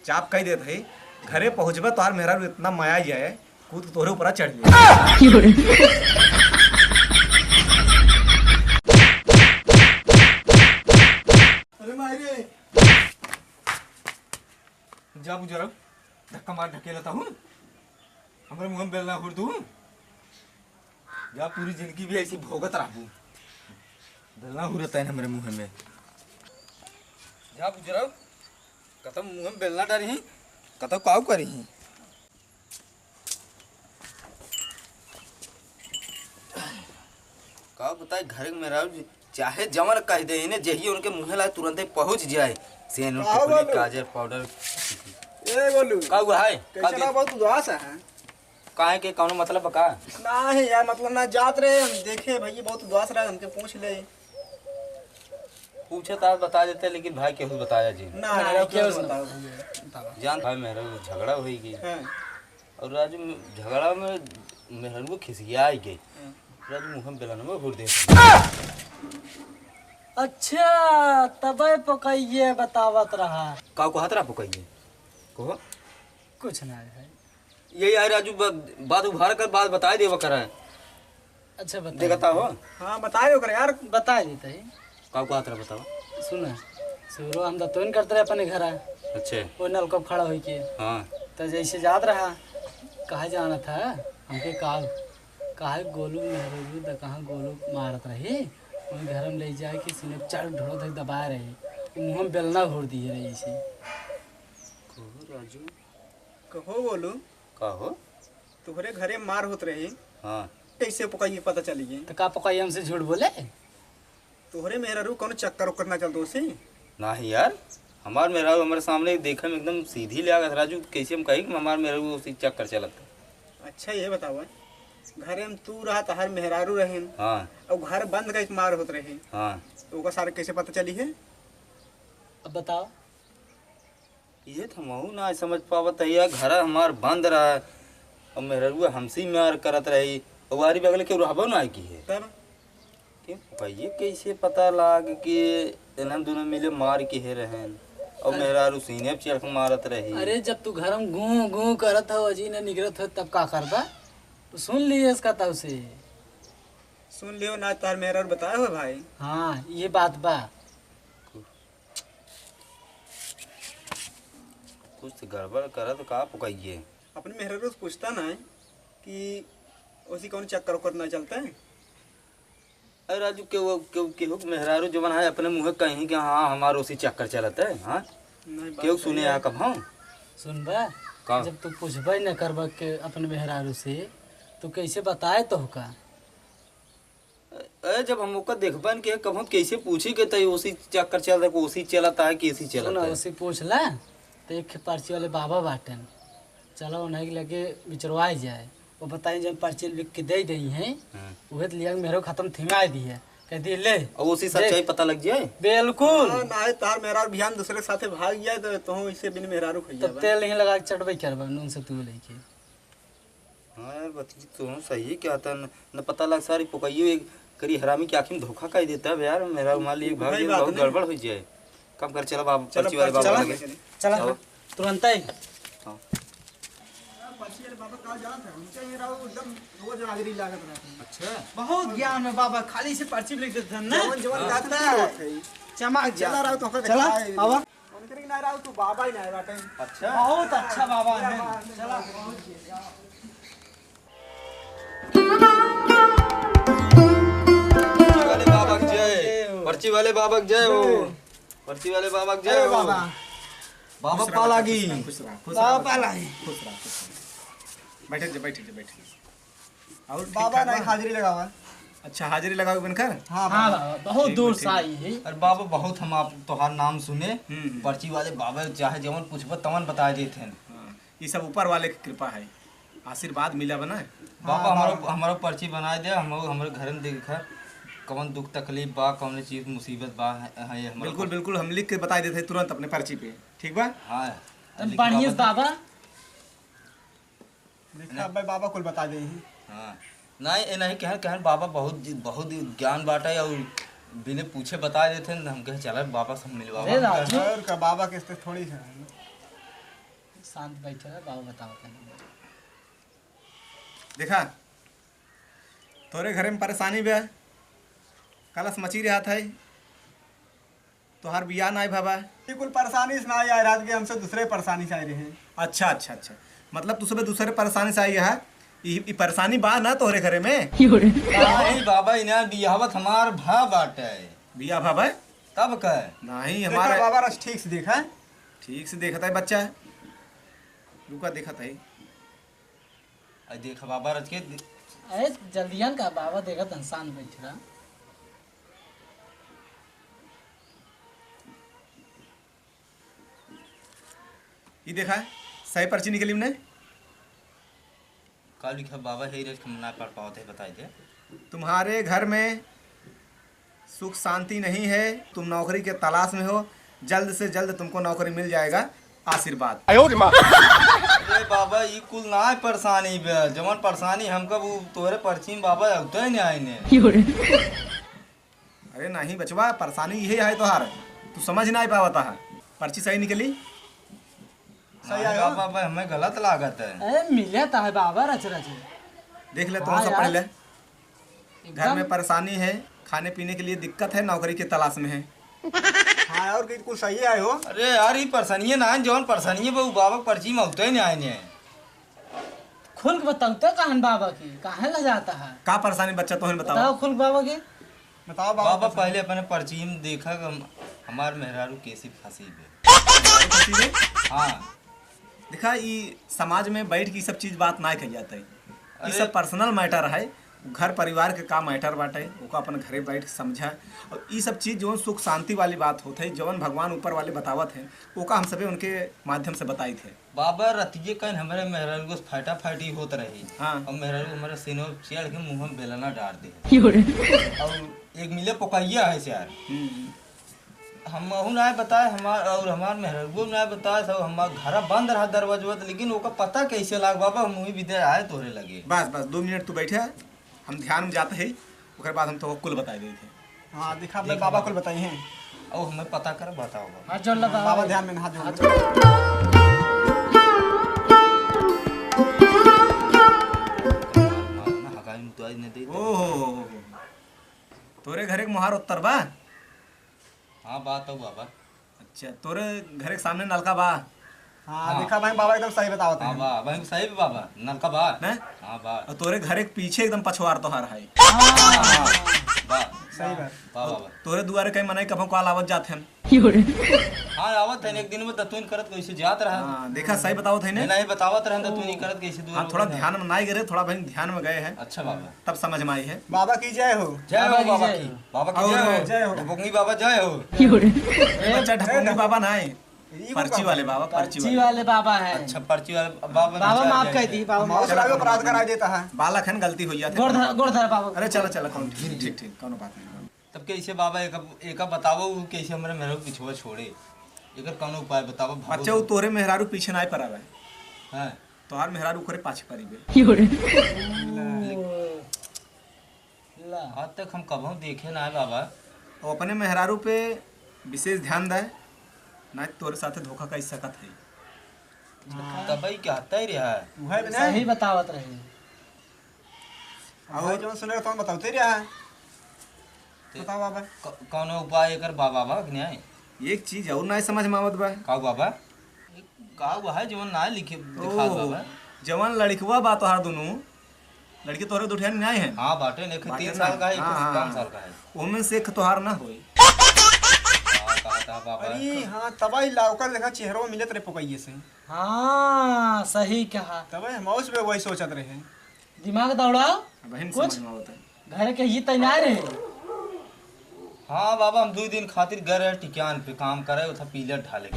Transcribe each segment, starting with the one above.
चाप कही देत है घरे पहुंचबा तोहार मेहरा इतना माया जाए कूद तोहरे ऊपर चढ़ लिया। अरे मारे जा बुझा धक्का मार ढके लेता हूँ हमारे मुंह में बेलना खुर दूँ जा पूरी जिंदगी भी ऐसी भोगत रहूँ बेलना हुरता है ना मेरे मुंह में जा बुझा कतम मुंह में बेलना डारी कतम काऊ करी का बताए घर में रह चाहे जमन कह दे इन्हें जही उनके मुंह लाए तुरंत पहुंच जाए सेन काजर पाउडर ए बोलू का हुआ है कैसे ना बहुत उदास है काहे के कौन मतलब बका नहीं यार मतलब ना जात रहे हम देखे भैया बहुत उदास रहा हमके पूछ ले पूछे तो बता देते लेकिन भाई केहू बताया जी ना क्या बताओ जान भाई मेरे झगड़ा हुई गई और राजू झगड़ा में मेहर को खिसिया आई गई राजू मुंह में बेलन में घुर दे अच्छा तबे पकाइए बतावत रहा का को हाथ रहा पकाइए को कुछ ना है ये यार राजू बात उभार कर बात बता देवा करा अच्छा बता देखता हो हाँ बताए कर यार बता देते है का को हाथ रहा बताओ सुना सुरो हम दतोन करते रहे अपने घर अच्छा वो नलकप खड़ा होई के हाँ तो जैसे याद रहा कहा जाना था हमके कहा गोलू मेहरू द कहाँ गोलू मारत रही वही घर में ले जाए कि सिने चार ढोल तक दबा रहे मुँह में बेलना घोर दिए रही ऐसे राजू कहो बोलू कहो तुम्हारे घरे मार होत रही हाँ कैसे पकाइए पता चली गई तो का पकाई हमसे झूठ बोले तुम्हारे मेरा रू कौन चक्कर उक्कर ना चलतो उसे नहीं यार हमार मेरा हमारे सामने देखने में एकदम सीधी लगा राजू कैसे हम कही कि हमार मेरा उसी चक्कर चलता अच्छा ये बताओ घरे में तू रहा तो हर मेहरारू रहे हाँ और घर बंद का मार होत रहे हाँ तो ओका सारे कैसे पता चली है अब बताओ ये तो महू ना समझ पावत है यार घर हमार बंद रहा और मेहरुआ हमसे मार करत रही और वारी बगल के रहबो ना की है तब भैया कैसे पता लाग कि इन्हन दोनों मिले मार के है रहन और मेहरारू सीने पे चढ़ मारत रही अरे जब तू घर में गूं गूं करत हो अजी ने निगरत हो तब का करता तो सुन लिए इसका तब से सुन लियो ना तार मेहरारू बताया हो भाई हाँ ये बात बा कुछ तो गड़बड़ करा तो का पुकाइए अपने मेहरारू से पूछता ना कि उसी कौन चक्कर उक्कर ना चलता है अरे राजू केहू मेहरारू जवन है अपने मुँह कहीं कि हाँ हमारा उसी चक्कर चलता है हाँ केहू सुने यहाँ कब हाँ सुन बा जब तू पूछबा न करबा के अपने मेहरारू से तो कैसे बताए तो का अरे जब हम ओका देखबन के कब हम कैसे पूछी के तय उसी चक्कर चल रहा उसी चलता है कि इसी चलता है उसी पूछ ला तो एक पर्ची वाले बाबा बाटन चलो उन्हें लगे बिचरवाए जाए वो बताए जब पर्ची लिख के दे दी है वह तो लिया मेरे खत्म थिमा दी है कह दी ले और उसी सच्चाई पता लग जाए बिल्कुल ना तार मेहरारू बिहान दूसरे के साथे भाग गया तो तू इसे बिन मेहरारू खइया तब तेल नहीं लगा के चढ़बे करबा नून से तू लेके हाँ यार बच्ची तो सही क्या था न पता लग सारी पुकाइयो एक करी हरामी की आँखी में धोखा कर देता है यार मेरा मान ली भाग गया बहुत गड़बड़ हो जाए कम कर चला बाबा पर्ची वाले बाबा लगे चला तुरंत ही हाँ अच्छा बहुत ज्ञान है बाबा खाली से पर्ची लिख देते हैं ना चमक चला रहा तो चला बाबा उनके ना रहा तू बाबा ही ना बाटे अच्छा बहुत अच्छा बाबा है चला पर्ची वाले बाबा जय हो पर्ची वाले बाबा जय हो बाबा पालागी बाबा पालागी बैठे और बाबा नहीं हाजिरी लगावा अच्छा हाजिरी लगाओ बनकर हाँ बाबा बहुत दूर से आई है अरे बाबा बहुत हम आप तोहार नाम सुने पर्ची वाले बाबा चाहे जवन पूछब तमन बता देते हैं ये सब ऊपर वाले की कृपा है आशीर्वाद मिला बना बाबा हमारा पर्ची बना दे हमारे घर में देखा कौन दुख तकलीफ बा कौन चीज मुसीबत बा है बिल्कुल बिल्कुल हम लिख के बता देते तुरंत अपने पर्ची पे ठीक बा हाँ बढ़िया बाबा लिखा भाई बाबा को बता दे हाँ नहीं नहीं कहन बाबा बहुत बहुत ज्ञान बांटा और बिना पूछे बता देते हैं हम कहे चला बाबा सब मिलवा का बाबा के थोड़ी है शांत बैठे रहे, बाबा बताओ तनी। देखा तोरे घरे में परेशानी बे, कलश मची रहा था, तोहार बिया ना बाबा। ये कुल परेशानी से ना आई रात के, हमसे दूसरे परेशानी से आए रहे हैं। अच्छा अच्छा अच्छा, मतलब तू सब दूसरे परेशानी से आई है। ई परेशानी बा ना तोहरे घरे में? नहीं बाबा, इन्हें बियाहत हमार भा बाटे बिया बाबा तब कह। नहीं देखा हमारे बाबा रस ठीक से देखा। ठीक से देखता है बच्चा, रुका देखता है। देख बाबा रच के अरे जल्दियन का बाबा देखा तन शांत बैठ रहा। ये देखा है सही पर्ची निकली हमने। का लिखा बाबा है रच हम ना पढ़ पाओ थे, बताई दे। तुम्हारे घर में सुख शांति नहीं है, तुम नौकरी के तलाश में हो, जल्द से जल्द तुमको नौकरी मिल जाएगा, आशीर्वाद। अरे बाबा ये कुल ना परेशानी बे, जवन परेशानी हमका वो तोरे पर्ची में बाबा होता ही नहीं आईने। अरे नहीं बचवा, परेशानी यही है तोहार, तू समझ ना पावता है। पर्ची सही निकली? सही हाँ, आयो। बाबा हमें गलत लागत है। अरे मिले तो है बाबा रच रच। देख ले, तुम हाँ सब यार। पढ़ ले। घर एकदम में परेशानी है, खाने पीने के लिए दिक्कत है, नौकरी की तलाश में है। हाँ और कुल सही आए हो। अरे यार ये परेशानी ना जवन परेशानी है वो बाबा पर्ची में होता ही नहीं आईने। खुल के बताओ तो कहन बाबा की कहाँ ले जाता है। का परेशानी बच्चा तुम्हें बताओ। बताओ खुल के बाबा के। बताओ बाबा पहले अपने पर्ची में देखा कि हमार मेहरारू कैसी फंसी बे। हाँ देखा ये समाज में बैठ के सब चीज बात ना कही जाता है, ये अरे- सब पर्सनल मैटर है, घर परिवार के का मैटर बाटे, ओका अपन घरे बैठ के समझा। और ये सब चीज जो सुख शांति वाली बात होते है, जवन भगवान ऊपर वाले बतावत है, ओका हम सभी उनके माध्यम से बताई थे। बाबा रतिये कन हमारे मेहरारू को फाटा फाटी होत रही। हाँ। और मेहरारू हमारे सीनो चढ़ के मुंह में बेलना डाल दे। और एक मिले पकाइया है यार, हम ना बताए हमार और हमार मेहरारू ना बताए सब, हमार घर बंद रहा दरवाजा, लेकिन ओका पता कैसे लाग बाबा, हम वही विदे आए तोरे लगे। बस बस 2 मिनट तू बैठे, हम ध्यान में जाते हैं, उसके बाद हम तो कुल बता देते थे। हाँ देखा बाबा कुल बताई हैं। और हमें पता कर बताओ बाबा। हाथ जोड़ ला बाबा ध्यान में हाथ हाथ जोड़। जोड़। ना हकाई में तो आज नहीं दे। ओहो, तोरे घरे के मुहार उत्तर बा? हाँ बात हो बाबा। अच्छा, तोरे घरे के सामने नलका बा? हाँ देखा भाई बाबा एकदम सही बतावत हाँ है। बा भाई सही बा बाबा, नलका बा। ने? हाँ बा और तोरे घरे के पीछे एकदम पछवार तोहार है। बा सही बात। बा बाबा। तोरे दुआरे कहीं मनाई कभों काल आवत जाते हैं। हाँ आवत है, एक दिन में दतुन करत कैसे जात रहा। हाँ देखा सही बताओ थे ने। नहीं बतावत रहा दतुन नहीं करत कैसे दूर। हाँ थोड़ा ध्यान में नहीं गए, थोड़ा भाई ध्यान में गए हैं, अच्छा बाबा। तब समझ में आई है। बाबा की जय हो। जय हो बाबा बाबा की की, जय हो। बाबा की और जय हो। जय हो। डुबुंगी बाबा जय हो। बच्चा ढपुंगी बाबा ना है, ई पर्ची वाले बाबा, पर्ची पर्ची वाले वाले बाबा है। अच्छा पर्ची वाले बाबा। बाबा जय माफ जय कर जय। दी बाबा माफ। माउस लागे अपराध करा देता है। बालक है न, गलती हुई जाती गोड़ धर बाबा। अरे चलो चलो, कौन ठीक ठीक ठीक, कौन बात नहीं। तब कैसे बाबा एक बतावो कैसे हमारे मेहरा पिछुआ छोड़े, एकर कौन उपाय बतावो। बच्चा वो तोरे मेहरारू पीछे ना पर आवे, हाँ तोहार मेहरारू करे पाछे परिबे। ला आज तक हम कभी देखे ना है बाबा। और अपने मेहरारू पे विशेष ध्यान दे, ना तोरे साथे धोखा कर सकत है। तब कहता ही रहा है। वह भी सही नहीं। बतावत रहे। और जो सुने तो बताते रहा है। बताओ बाबा। कौन उपाय एकर बाबा कि नहीं? एक चीज और ना समझ में आवत बा। का बाबा का वो है जो ना लिखे दिखा ओ, बाबा। जवान लड़कवा बा तोहार दोनों, लड़की तोहरे दुठिया नहीं आए हैं। हाँ बाटे ने 3 साल का है, एक हाँ, 5 साल का है। उनमें से एक तोहार ना होई। हाँ कहा था बाबा। अरे हाँ तबाई लाउकर देखा चेहरा मिलत रहे पकइये से। हाँ सही कहा। तबाई माउस में वही सोचत रहे। दिमाग दौड़ाओ। बहन कुछ? समझ में आवत है। घर के ही तैयार है। हाँ बाबा हम 2 दिन खातिर गए रहे टिकान पे काम करे, उथा पीलर ढाले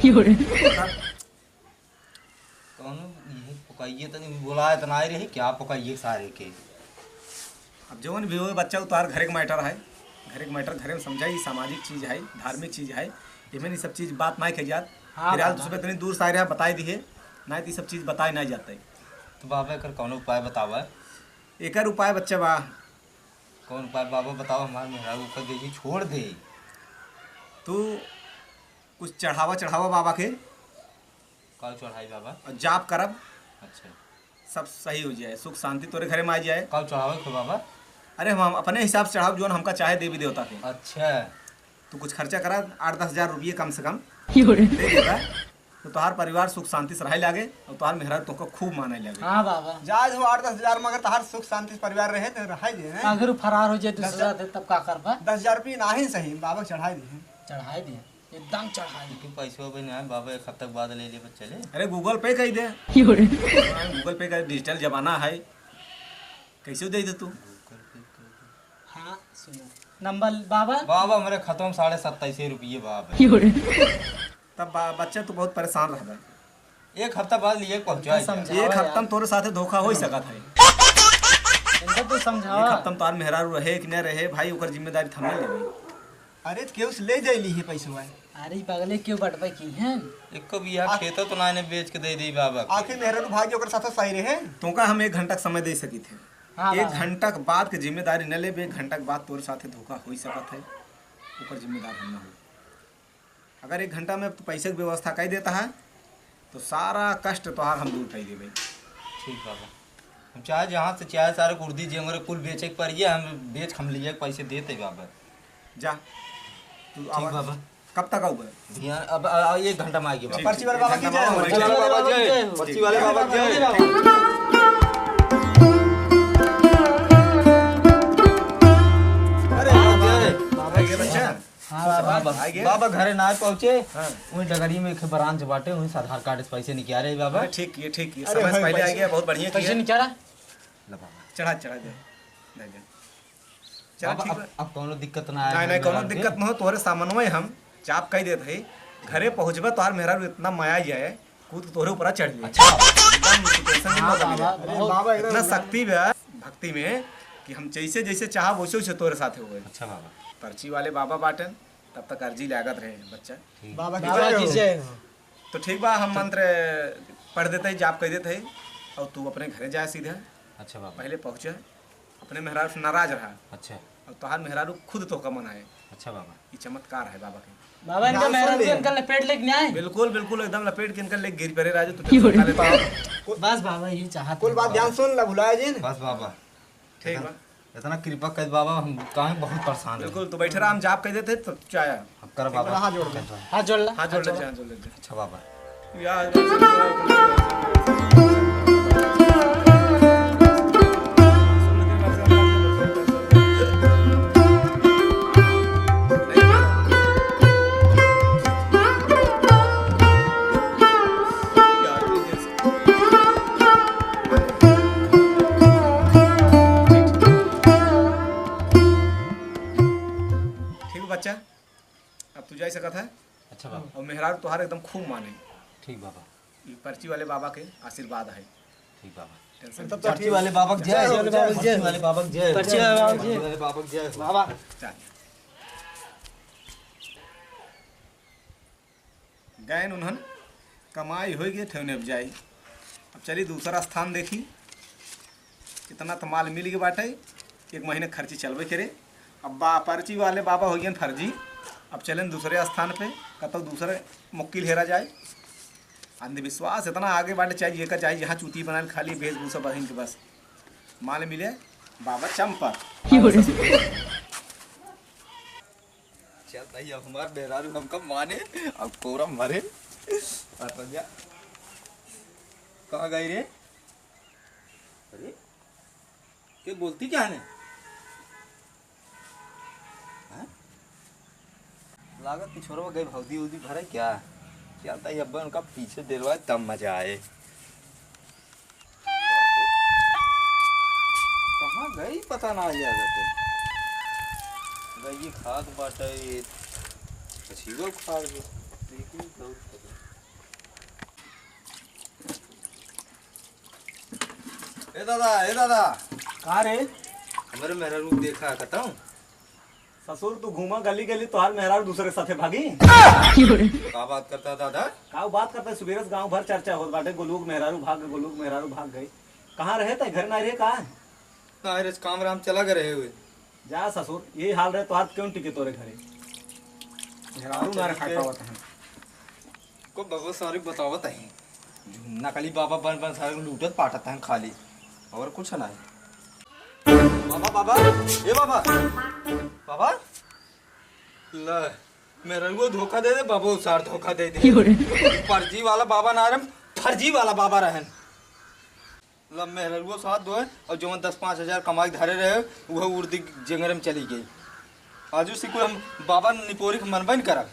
कौन ये पकाइए तो नहीं बुलाए तो नहीं रही क्या पकाइए सारे के। अब जवन भी हो बच्चा तोहार घरे के मैटर है, घरे के मैटर घरे में समझाई, सामाजिक चीज है, धार्मिक चीज है, इमें ये सब चीज बात नहीं कही जात। हाँ, फिलहाल बाबा। तुझे इतनी दूर से आ रहा बताई दिए, नहीं तो ये सब चीज बताई नहीं जाता है। तो बाबा एकर कौन उपाय बतावा। एकर उपाय बच्चा बा, कौन उपाय बाबा बताओ, हमारे मेहरारू का देखी छोड़ दे। तू कुछ चढ़ावा बाबा के, काल चढ़ाई बाबा। और जाप करब अच्छा सब सही हो जाए, सुख शांति तोरे घरे में आ जाए। काल चढ़ावे को बाबा। अरे हम अपने हिसाब से चढ़ाओ, जो हमका चाहे देवी देवता के। अच्छा तू कुछ खर्चा करा 8-10 हजार रुपये कम से कम दे देगा, तो तुम्हार परिवार सुख शांति से रहे लागे और तुम्हार मेहरा तुमको खूब माने लगे। हाँ बाबा, जाज हो 8-10 हजार में अगर तहार सुख शांति से परिवार रहे तो रहाई दे हैं। अगर फरार हो जाए दूसरा से तब का करबा? 10,000 रुपये ना ही सही बाबा के चढ़ाई दी हैं। चढ़ाई दिए, एकदम चढ़ाई दिए। क्यों पैसे भी नहीं आए बाबा, एक हफ्ते बाद ले लिए चले। अरे गूगल पे कर दे, गूगल पे का डिजिटल जमाना है, कैसे दे दे तू। हाँ सुनो नंबर बाबा। बाबा मेरे खत्म 27.5 रुपये बाबा। तब बच्चा तू बहुत परेशान रहा। एक हफ्ता बाद लिए पहुंचा। समझाओ एक यार। हफ्ता में तोरे साथे धोखा हो ही सकत है। इनका तो एक समझावा। हफ्ता में तोहार मेहरारू रहे कि न रहे भाई, ओकर जिम्मेदारी थमे लेबे। अरे तो केहू से ले जाइली है पैसा। अरे पगले क्यों बटवे की हैं? एक को बिया खेत तो ना बेच के दे दी बाबा को। आखिर मेहरारू भाग्य ओकर साथ सही रहे। तुमका हम 1 घंटा समय दे सकी थे। हाँ 1 बाबा। घंटा के बाद के जिम्मेदारी न लेबे, 1 घंटा के बाद तोरे साथे धोखा हो ही सकत है, ओकर जिम्मेदार हम न हो। अगर 1 घंटा में पैसे की व्यवस्था कर देता है तो सारा कष्ट तोहार हम दूर कर देबे। ठीक बाबा, हम चाहे जहाँ से चाहे सारे कुर्दी जी हमारे कुल बेचे के पड़िए, हम बेच हम लिए पैसे देते बाबा। जा तू ठीक बाबा। कब तक आऊँगा? भैया अब 1 घंटा में आइए बाबा। पर्ची वाले बाबा की जय हो। पर्ची वाले बाबा जय, पर्ची वाले बाबा जय। आइए बच्चा। हाँ बाबा। आइए। बाबा घरे ना पहुँचे, हाँ। वही डगरी में एक ब्रांच बाटे, वहीं से आधार कार्ड से पैसे निकाल रहे बाबा। ठीक है ठीक है, अरे समय से भाई, पहले आ पैसे- गया, बहुत बढ़िया पैसे किया। नहीं चढ़ा? ला बाबा। चढ़ा चढ़ा दे दे दे। चल बाबा, ठीक है। अब कोनो दिक्कत ना आए। नहीं नहीं कोनो दिक्कत न हो, तोहरे सामनवे हम चाप कह देत है। घरे पहुँचबे तोहार मेहरा इतना माया जाए, कूद तोहरे ऊपर चढ़ जाए। अच्छा एकदम टेंशन नहीं हाँ होता बाबा, मिले। बहुत बाबा इतना शक्ति है भक्ति में कि हम जैसे जैसे चाह वैसे वैसे तोरे साथ हो गए। अच्छा बाबा। पर्ची वाले बाबा बाटन, तब तक अर्जी लागत रहे बच्चा। बाबा की बाबा जय की हो। जय हो। तो ठीक बा, हम मंत्र पढ़ देते ही, जाप कह देते ही, और तू अपने घरे जाए सीधा। अच्छा बाबा। पहले पहुँचे, अपने मेहरारू से नाराज रहा अच्छा और तोहार मेहरारू खुद तो का मनाए। अच्छा बाबा। ये चमत्कार है बाबा के। बाबा इनका नाम मेहरा सुन लिया। इनका लपेट लेके नहीं आए? बिल्कुल बिल्कुल एकदम लपेट के इनका ले गिर पड़े राजू, तो टेंशन लेता है। बस बाबा यही चाहत कुल बात ध्यान सुन ला, भुलाया जी बस बाबा, ठीक बा, इतना कृपा कर बाबा, हम कहीं बहुत परेशान है। बिल्कुल। तो बैठे रहा, हम जाप कह देते तो चाहे अब कर बाबा। हाथ जोड़ ले। हाथ जोड़ ला। हाथ जोड़ ले, हाथ जोड़ ले। अच्छा बाबा। ठीक बच्चा, अब तू जा सकत है। अच्छा बाबा। और मेहरारू तुहार एकदम खूब माने। ठीक बाबा। ये पर्ची वाले बाबा के आशीर्वाद है। ठीक बाबा। टेंशन तब तो पर्ची ठीक। वाले बाबा की जय। पर्ची वाले बाबा की जय। पर्ची वाले बाबा की जय। पर्ची वाले बाबा की जय। पर्ची वाले बाबा की जय। बाबा चल। गए उन्हन कमाई हो गई ठेवने अब जाई। अब चली दूसरा स्थान देखी, कितना तो माल मिल गया बाटे, 1 महीने खर्ची चलबे करे। अब पर्ची वाले बाबा हो गए फर्जी, अब चलें दूसरे स्थान पे, कतौ दूसरे मुक्किल हेरा जाए। अंधविश्वास इतना आगे बाटे, चाहिए का चाहिए जहाँ चूती बनाए खाली वेशभूषा बहन के बस माल मिले। बाबा चंपा चल भाई, अब हमार बेरारू हमका माने, अब कोरा मरे। अरपजा कहाँ गई रे? अरे क्या बोलती क्या है? हाँ? लागत पिछोरवा गई भौदी उदी भरे क्या? चलता है अब उनका पीछे दिलवा तब मजा आए। कहाँ गई पता ना जाते। गई खाद बाटे, पछीगो खाद गए। देखी बहुत पता। ए दादा कहा रे हमारे मेरा रूप देखा कताऊं। ससुर तू घूमा गली गली तो हाल मेहरारू दूसरे के साथे भागी। क्या बात करता दादा? का बात करता है, सुबेरस गांव भर चर्चा होत बाटे, गोलूक मेहरारू भाग गए, गोलूक मेहरारू भाग गई। कहाँ रहे थे, घर ना रहे कहा? ना काम राम चला गए रहे हुए। जा ससुर, यही हाल रहे तो हाथ क्यों टिके तोरे घरे? मेहरारू ना रखा पावत है। को बहुत सारी बतावत है। नकली बाबा बन बन सारे लूटत पाटत हैं खाली और कुछ नहीं। बाबा बाबा ए बाबा बाबा ल मेरे को धोखा दे दे बाबा उसार धोखा दे दे फर्जी वाला बाबा ना रहे फर्जी वाला बाबा रहन लब मेरे को साथ दो है और जो 10-5 हजार कमा के धरे रहे वह उर्दी जंगल में चली गई आजू सिकुल हम बाबा निपोरी के मनबन करा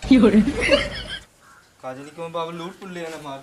काजनी क्यों बाबा लूट पुल ले ना मार